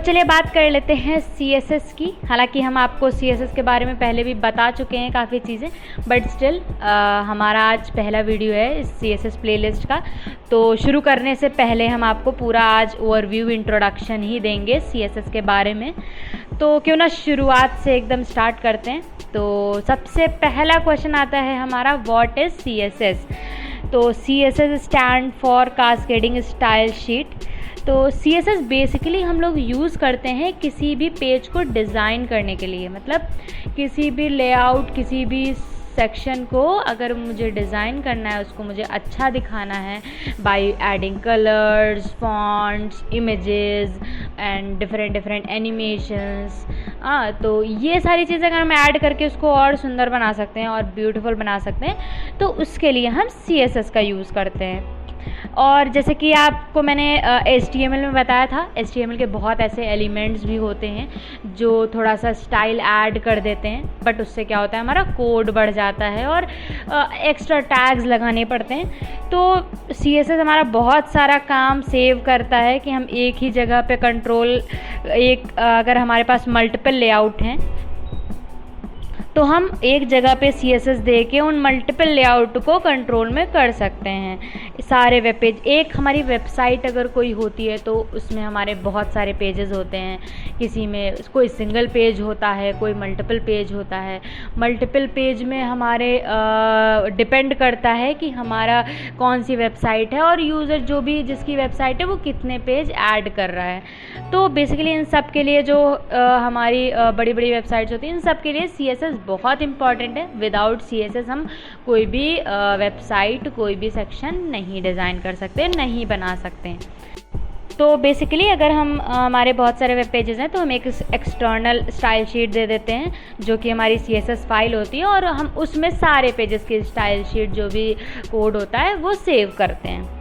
चलिए बात कर लेते हैं CSS की। हालांकि हम आपको CSS के बारे में पहले भी बता चुके हैं काफ़ी चीज़ें, बट स्टिल हमारा आज पहला वीडियो है इस CSS प्लेलिस्ट का। तो शुरू करने से पहले हम आपको पूरा आज ओवरव्यू इंट्रोडक्शन ही देंगे CSS के बारे में। तो क्यों ना शुरुआत से एकदम स्टार्ट करते हैं। तो सबसे पहला क्वेश्चन आता है हमारा, व्हाट इज़ CSS। तो CSS stand for cascading style sheet. तो CSS बेसिकली हम लोग यूज़ करते हैं किसी भी पेज को डिज़ाइन करने के लिए। मतलब किसी भी लेआउट, किसी भी सेक्शन को अगर मुझे डिज़ाइन करना है, उसको मुझे अच्छा दिखाना है by adding colours, fonts, images and different animations. तो ये सारी चीज़ें अगर हम ऐड करके उसको और सुंदर बना सकते हैं और ब्यूटीफुल बना सकते हैं, तो उसके लिए हम CSS का यूज़ करते हैं। और जैसे कि आपको मैंने HTML में बताया था, HTML के बहुत ऐसे एलिमेंट्स भी होते हैं जो थोड़ा सा स्टाइल ऐड कर देते हैं, बट उससे क्या होता है, हमारा कोड बढ़ जाता है और एक्स्ट्रा टैग्स लगाने पड़ते हैं। तो CSS हमारा बहुत सारा काम सेव करता है कि हम एक ही जगह पे अगर हमारे पास मल्टीपल लेआउट हैं तो हम एक जगह पे CSS दे के उन मल्टीपल लेआउट को कंट्रोल में कर सकते हैं। सारे वेब पेज, एक हमारी वेबसाइट अगर कोई होती है तो उसमें हमारे बहुत सारे पेजेस होते हैं। किसी में कोई सिंगल पेज होता है, कोई मल्टीपल पेज होता है। मल्टीपल पेज में हमारे डिपेंड करता है कि हमारा कौन सी वेबसाइट है और यूज़र जो भी जिसकी वेबसाइट है वो कितने पेज ऐड कर रहा है। तो बेसिकली इन सब के लिए जो हमारी बड़ी बड़ी वेबसाइट्स होती हैं, इन सब के लिए CSS बहुत इंपॉर्टेंट है। विदाउट CSS हम कोई भी वेबसाइट, कोई भी सेक्शन नहीं डिज़ाइन कर सकते, नहीं बना सकते। तो बेसिकली अगर हमारे बहुत सारे वेब पेजेस हैं तो हम एक एक्सटर्नल स्टाइल शीट दे देते हैं जो कि हमारी CSS फाइल होती है, और हम उसमें सारे पेजेस की स्टाइल शीट जो भी कोड होता है वो सेव करते हैं।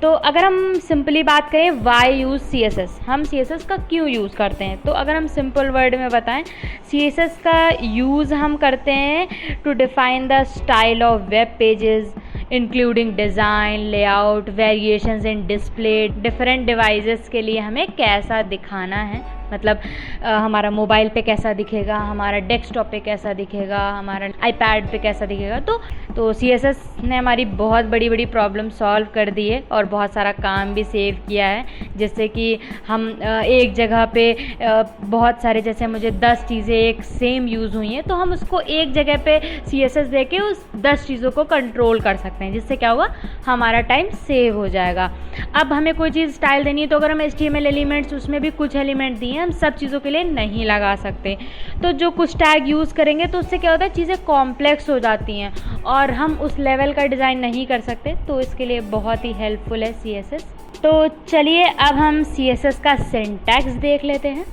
तो अगर हम सिंपली बात करें वाई यूज़ CSS, हम CSS का क्यों यूज़ करते हैं, तो अगर हम सिंपल वर्ड में बताएं, CSS का यूज़ हम करते हैं to define the style of web pages including design, layout, variations in display, different devices के लिए हमें कैसा दिखाना है। मतलब हमारा मोबाइल पे कैसा दिखेगा, हमारा डेस्कटॉप पे कैसा दिखेगा, हमारा iPad पे कैसा दिखेगा। तो CSS ने हमारी बहुत बड़ी बड़ी प्रॉब्लम सॉल्व कर दी है और बहुत सारा काम भी सेव किया है। जैसे कि हम एक जगह पे बहुत सारे, जैसे मुझे 10 चीज़ें एक सेम यूज़ हुई हैं, तो हम उसको एक जगह पे CSS दे के उस 10 चीज़ों को कंट्रोल कर सकते हैं, जिससे क्या होगा, हमारा टाइम सेव हो जाएगा। अब हमें कोई चीज़ स्टाइल देनी है तो अगर हम HTML एलिमेंट्स, उसमें भी कुछ एलिमेंट दिए, हम सब चीज़ों के लिए नहीं लगा सकते। तो जो कुछ टैग यूज़ करेंगे तो उससे क्या होता है, चीज़ें कॉम्प्लेक्स हो जाती हैं और हम उस लेवल का डिज़ाइन नहीं कर सकते। तो इसके लिए बहुत ही हेल्पफुल है CSS। तो चलिए अब हम CSS का सिंटैक्स देख लेते हैं।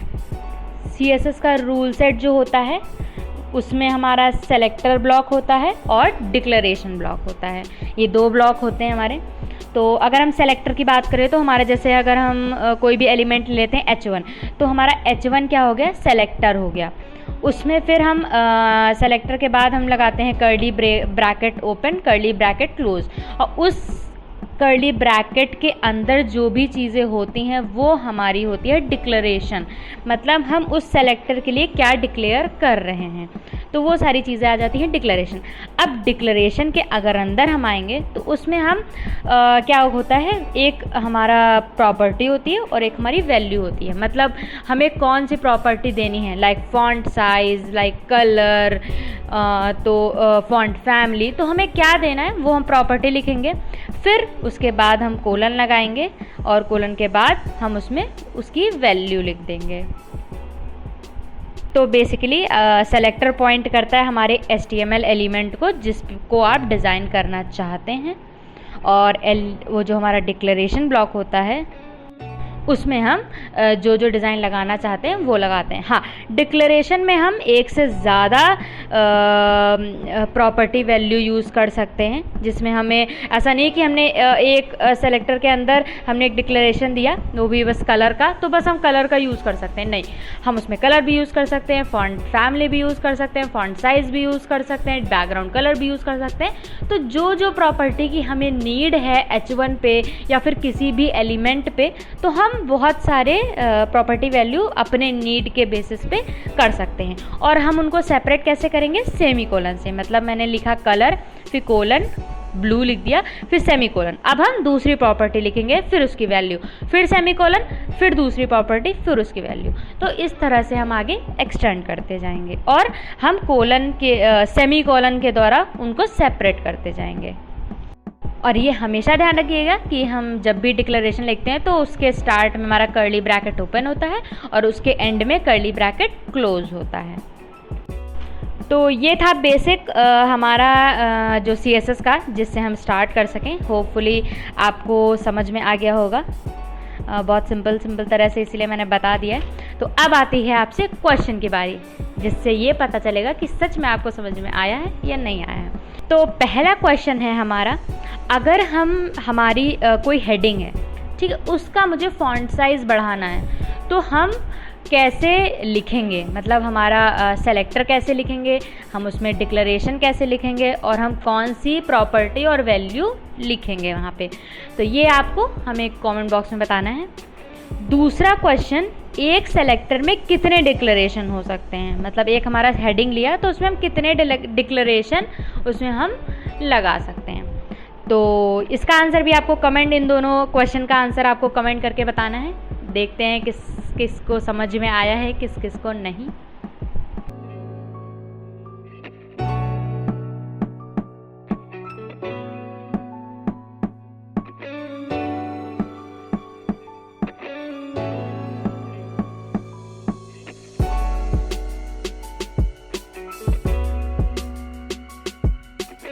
CSS का रूल सेट जो होता है उसमें हमारा सेलेक्टर ब्लॉक होता है और डिक्लेरेशन ब्लॉक होता है। ये 2 ब्लॉक होते हैं हमारे। तो अगर हम सेलेक्टर की बात करें तो हमारा, जैसे अगर हम कोई भी एलिमेंट लेते हैं H1, तो हमारा H1 क्या हो गया, सेलेक्टर हो गया। उसमें फिर हम सेलेक्टर के बाद हम लगाते हैं curly bracket open, curly bracket close, और उस कर्ली ब्रैकेट के अंदर जो भी चीज़ें होती हैं वो हमारी होती है डिक्लेरेशन। मतलब हम उस सेलेक्टर के लिए क्या डिक्लेयर कर रहे हैं, तो वो सारी चीज़ें आ जाती हैं डिक्लेरेशन। अब डिक्लेरेशन के अगर अंदर हम आएंगे तो उसमें हम क्या होता है, एक हमारा प्रॉपर्टी होती है और एक हमारी वैल्यू होती है। मतलब हमें कौन सी प्रॉपर्टी देनी है, like font size, like colour, तो फॉन्ट फैमिली, तो हमें क्या देना है वो हम प्रॉपर्टी लिखेंगे। फिर उसके बाद हम कोलन लगाएंगे और कोलन के बाद हम उसमें उसकी वैल्यू लिख देंगे। तो बेसिकली सेलेक्टर पॉइंट करता है हमारे HTML एलिमेंट को जिसको आप डिज़ाइन करना चाहते हैं, और वो जो हमारा डिक्लेरेशन ब्लॉक होता है उसमें हम जो डिज़ाइन लगाना चाहते हैं वो लगाते हैं। हाँ, डिक्लेरेशन में हम एक से ज़्यादा प्रॉपर्टी वैल्यू यूज़ कर सकते हैं, जिसमें हमें ऐसा नहीं कि हमने एक सेलेक्टर के अंदर हमने एक डिक्लेरेशन दिया, वो भी बस कलर का, तो बस हम कलर का यूज़ कर सकते हैं। नहीं, हम उसमें कलर भी यूज़ कर सकते हैं, फॉन्ट फैमिली भी यूज़ कर सकते हैं, फॉन्ट साइज़ भी यूज़ कर सकते हैं, बैकग्राउंड कलर भी यूज़ कर सकते हैं। तो जो जो प्रॉपर्टी की हमें नीड है H1 पे या फिर किसी भी एलिमेंट पे, तो हम बहुत सारे प्रॉपर्टी वैल्यू अपने नीड के बेसिस पे कर सकते हैं। और हम उनको सेपरेट कैसे करेंगे? सेमी कोलन से। मतलब मैंने लिखा कलर, फिर कोलन, ब्लू लिख दिया, फिर सेमी कोलन। अब हम दूसरी प्रॉपर्टी लिखेंगे, फिर उसकी वैल्यू, फिर सेमी कोलन, फिर दूसरी प्रॉपर्टी, फिर उसकी वैल्यू। तो इस तरह से हम आगे एक्सटेंड करते जाएंगे और हम कोलन के सेमी कोलन के द्वारा उनको सेपरेट करते जाएंगे। और ये हमेशा ध्यान रखिएगा कि हम जब भी डिक्लेरेशन लिखते हैं तो उसके स्टार्ट में हमारा कर्ली ब्रैकेट ओपन होता है और उसके एंड में कर्ली ब्रैकेट क्लोज होता है। तो ये था बेसिक हमारा जो CSS का, जिससे हम स्टार्ट कर सकें। होपफुली आपको समझ में आ गया होगा, बहुत सिंपल तरह से, इसीलिए मैंने बता दिया है। तो अब आती है आपसे क्वेश्चन की बारी, जिससे ये पता चलेगा कि सच में आपको समझ में आया है या नहीं आया है। तो पहला क्वेश्चन है हमारा, अगर हमारी कोई हेडिंग है, ठीक है, उसका मुझे फॉन्ट साइज़ बढ़ाना है, तो हम कैसे लिखेंगे? मतलब हमारा सेलेक्टर कैसे लिखेंगे, हम उसमें डिक्लेरेशन कैसे लिखेंगे, और हम कौन सी प्रॉपर्टी और वैल्यू लिखेंगे वहाँ पे? तो ये आपको हमें कमेंट बॉक्स में बताना है। दूसरा क्वेश्चन, एक सेलेक्टर में कितने डिक्लेरेशन हो सकते हैं? मतलब एक हमारा हेडिंग लिया तो उसमें हम कितने डिक्लेरेशन उसमें हम लगा सकते हैं? तो इसका आंसर भी आपको कमेंट, इन दोनों क्वेश्चन का आंसर आपको कमेंट करके बताना है। देखते हैं किस किस को समझ में आया है, किस किस को नहीं।